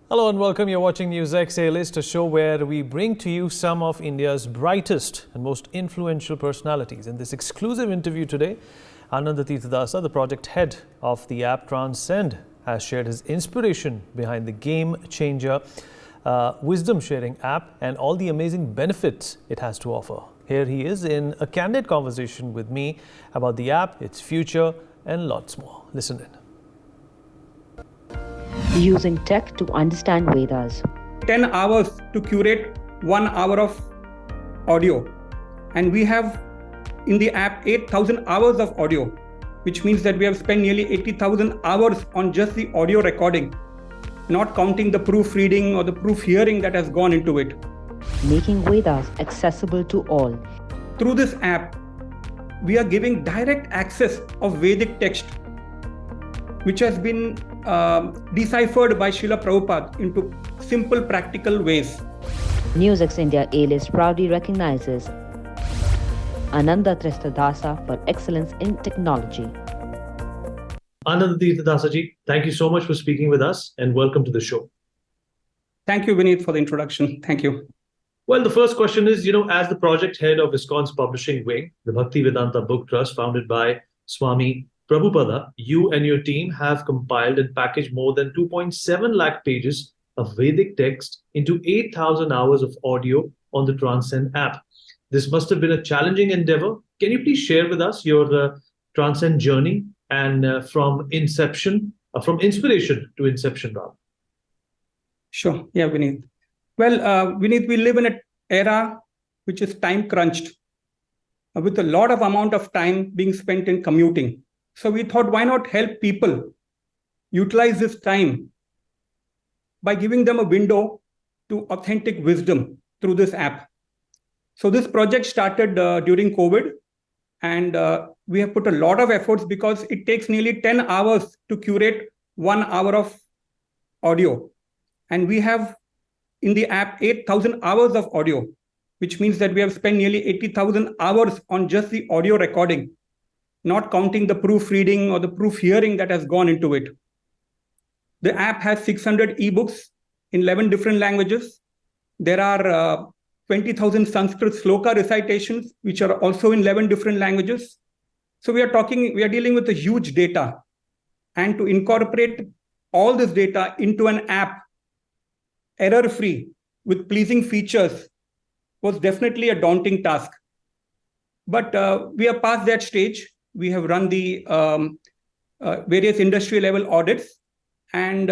Hello and welcome. You're watching NewsX A-List, a show where we bring to you some of India's brightest and most influential personalities. In this exclusive interview today, Ananda Tirtha Dasa, the project head of the app Head-Transcend, has shared his inspiration behind the game-changer wisdom-sharing app and all the amazing benefits it has to offer. Here he is in a candid conversation with me about the app, its future, and lots more. Listen in. Using tech to understand Vedas. 10 hours to curate 1 hour of audio. And we have in the app 8,000 hours of audio, which means that we have spent nearly 80,000 hours on just the audio recording, not counting the proofreading or the proof hearing that has gone into it. Making Vedas accessible to all. Through this app, we are giving direct access of Vedic text, which has been deciphered by Srila Prabhupada into simple, practical ways. NewsX India A-List proudly recognizes Ananda Tirtha Dasa for excellence in technology. Ananda Tirtha Dasa ji, thank you so much for speaking with us and welcome to the show. Thank you, Vineet, for the introduction. Thank you. Well, the first question is, as the project head of ISKCON's publishing wing, the Bhaktivedanta Book Trust founded by Swami Prabhupada, you and your team have compiled and packaged more than 2.7 lakh pages of Vedic text into 8,000 hours of audio on the Transcend app. This must have been a challenging endeavor. Can you please share with us your Transcend journey and from inspiration to inception, rather? Sure. Yeah, Vineet. Well, Vineet, we live in an era which is time crunched, with a lot of amount of time being spent in commuting. So we thought, why not help people utilize this time by giving them a window to authentic wisdom through this app. So this project started during COVID, and we have put a lot of efforts because it takes nearly 10 hours to curate 1 hour of audio. And we have in the app 8,000 hours of audio, which means that we have spent nearly 80,000 hours on just the audio recording, not counting the proofreading or the proof hearing that has gone into it. The app has 600 ebooks in 11 different languages. There are 20,000 Sanskrit sloka recitations, which are also in 11 different languages. So we are dealing with a huge data. And to incorporate all this data into an app, error-free, with pleasing features, was definitely a daunting task. But we are past that stage. We have run the various industry level audits, and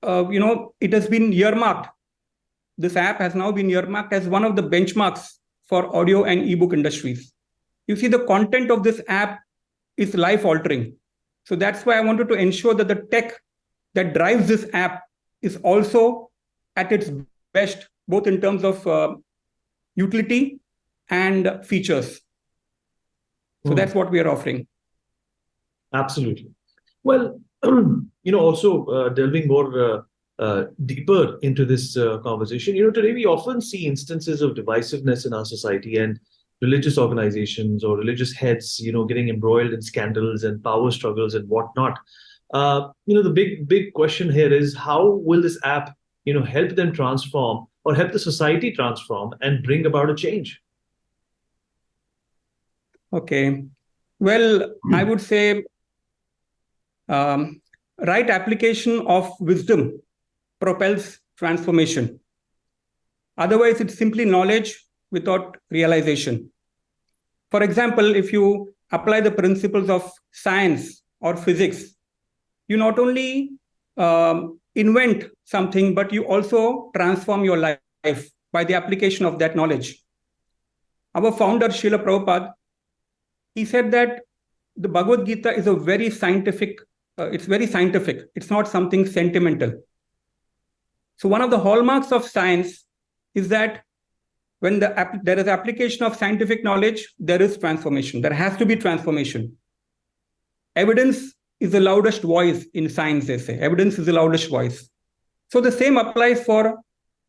it has been earmarked. This app has now been earmarked as one of the benchmarks for audio and ebook industries. You see, the content of this app is life altering. So that's why I wanted to ensure that the tech that drives this app is also at its best, both in terms of utility and features. So that's what we are offering. Absolutely. Well, also delving more deeper into this conversation, today we often see instances of divisiveness in our society and religious organizations or religious heads, getting embroiled in scandals and power struggles and whatnot. The big question here is, how will this app, help them transform or help the society transform and bring about a change? Okay. Well, I would say right application of wisdom propels transformation. Otherwise, it's simply knowledge without realization. For example, if you apply the principles of science or physics, you not only invent something, but you also transform your life by the application of that knowledge. Our founder, Srila Prabhupada, he said that the Bhagavad Gita is very scientific. It's not something sentimental. So one of the hallmarks of science is that when there is application of scientific knowledge, there is transformation. There has to be transformation. Evidence is the loudest voice in science, they say. Evidence is the loudest voice. So the same applies for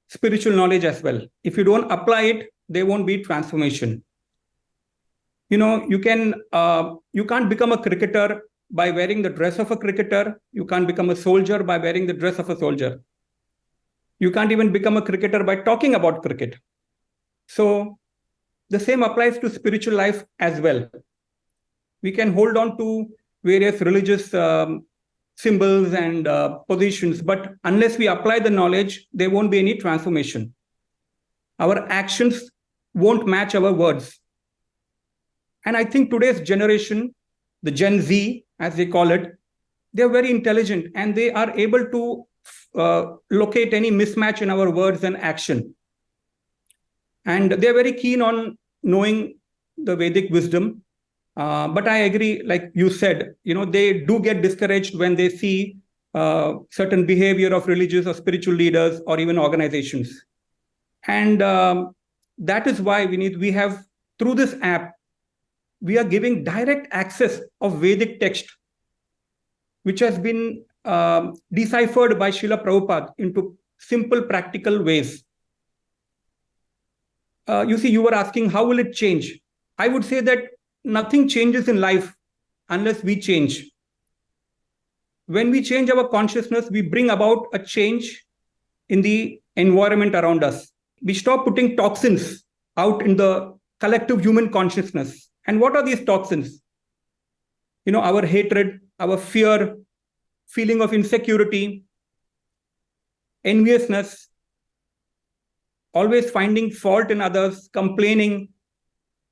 spiritual knowledge as well. If you don't apply it, there won't be transformation. you can't become a cricketer by wearing the dress of a cricketer. You can't become a soldier by wearing the dress of a soldier. You can't even become a cricketer by talking about cricket. So the same applies to spiritual life as well. We can hold on to various religious symbols and positions, but unless we apply the knowledge, there won't be any transformation. Our actions won't match our words. And I think today's generation, the Gen Z, as they call it, they're very intelligent and they are able to locate any mismatch in our words and action. And they're very keen on knowing the Vedic wisdom. But I agree, like you said, they do get discouraged when they see certain behavior of religious or spiritual leaders or even organizations. And that is why we have, through this app, we are giving direct access of Vedic text, which has been deciphered by Srila Prabhupada into simple, practical ways. You were asking, how will it change? I would say that nothing changes in life unless we change. When we change our consciousness, we bring about a change in the environment around us. We stop putting toxins out in the collective human consciousness. And what are these toxins? Our hatred, our fear, feeling of insecurity, enviousness, always finding fault in others, complaining,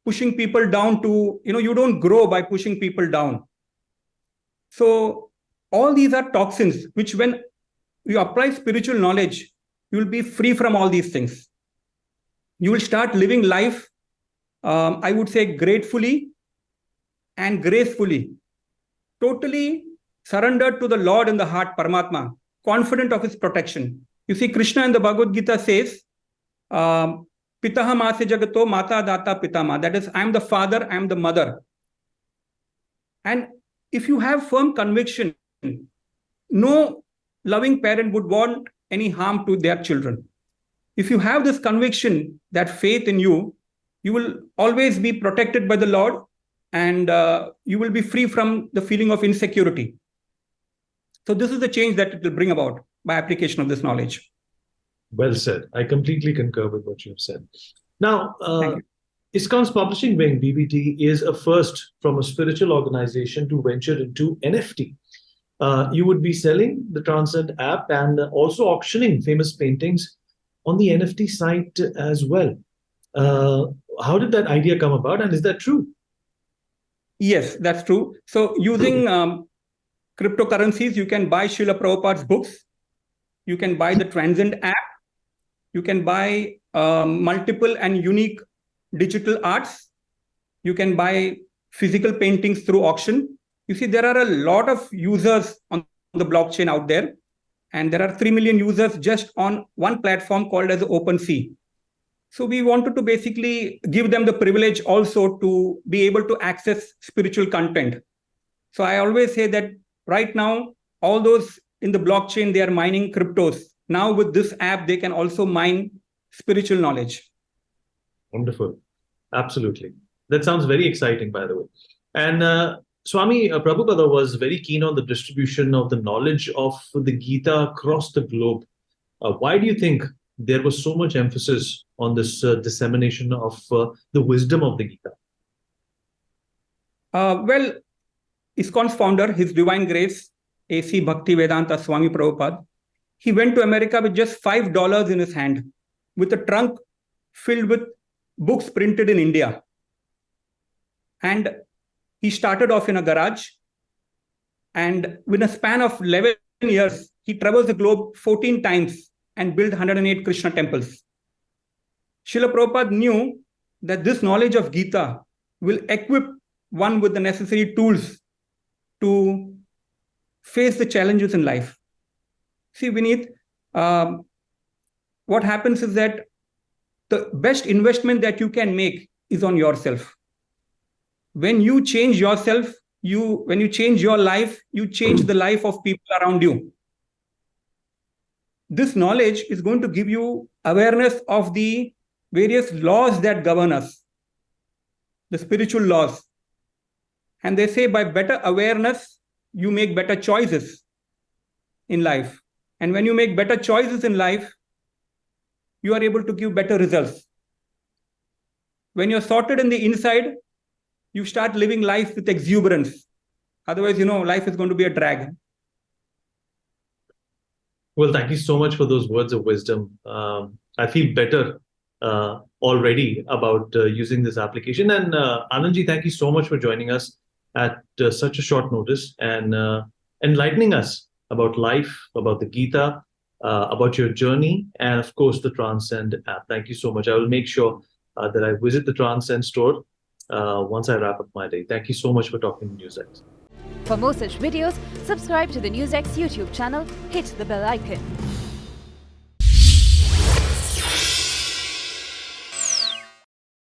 pushing people down to, you don't grow by pushing people down. So all these are toxins, which when you apply spiritual knowledge, you will be free from all these things. You will start living life, I would say, gratefully and gracefully, totally surrendered to the Lord in the heart, Paramatma, confident of his protection. You see, Krishna in the Bhagavad Gita says, Pitaha Mase Jagato Mata Data Pitama. That is, I am the father, I am the mother. And if you have firm conviction, no loving parent would want any harm to their children. If you have this conviction, that faith in you, you will always be protected by the Lord and you will be free from the feeling of insecurity. So this is the change that it will bring about by application of this knowledge. Well said. I completely concur with what you've said. Now, ISKCON's publishing wing, BBT, is a first from a spiritual organization to venture into NFT. You would be selling the Transcend app and also auctioning famous paintings on the NFT site as well. How did that idea come about, and is that true? Yes, that's true. So using cryptocurrencies, you can buy Srila Prabhupada's books. You can buy the Transcend app. You can buy multiple and unique digital arts. You can buy physical paintings through auction. You see, there are a lot of users on the blockchain out there. And there are 3 million users just on one platform called as OpenSea. So we wanted to basically give them the privilege also to be able to access spiritual content. So I always say that right now, all those in the blockchain, they are mining cryptos. Now with this app, they can also mine spiritual knowledge. Wonderful. Absolutely. That sounds very exciting, by the way. And Swami Prabhupada was very keen on the distribution of the knowledge of the Gita across the globe. Why do you think there was so much emphasis on this dissemination of the wisdom of the Gita? Well, ISKCON's founder, His Divine Grace, A.C. Bhaktivedanta Swami Prabhupada, he went to America with just $5 in his hand, with a trunk filled with books printed in India. And he started off in a garage. And within a span of 11 years, he traversed the globe 14 times and built 108 Krishna temples. Srila Prabhupada knew that this knowledge of Gita will equip one with the necessary tools to face the challenges in life. See, Vineet, what happens is that the best investment that you can make is on yourself. When you change yourself, when you change your life, you change the life of people around you. This knowledge is going to give you awareness of the various laws that govern us. the spiritual laws. And they say by better awareness, you make better choices in life. And when you make better choices in life, you are able to give better results. When you're sorted in the inside, you start living life with exuberance. Otherwise, life is going to be a drag. Well, thank you so much for those words of wisdom. I feel better already about using this application. And Anandji, thank you so much for joining us at such a short notice and enlightening us about life, about the Gita, about your journey, and of course, the Transcend app. Thank you so much. I will make sure that I visit the Transcend store once I wrap up my day. Thank you so much for talking to NewsX. For more such videos, subscribe to the NewsX YouTube channel, hit the bell icon.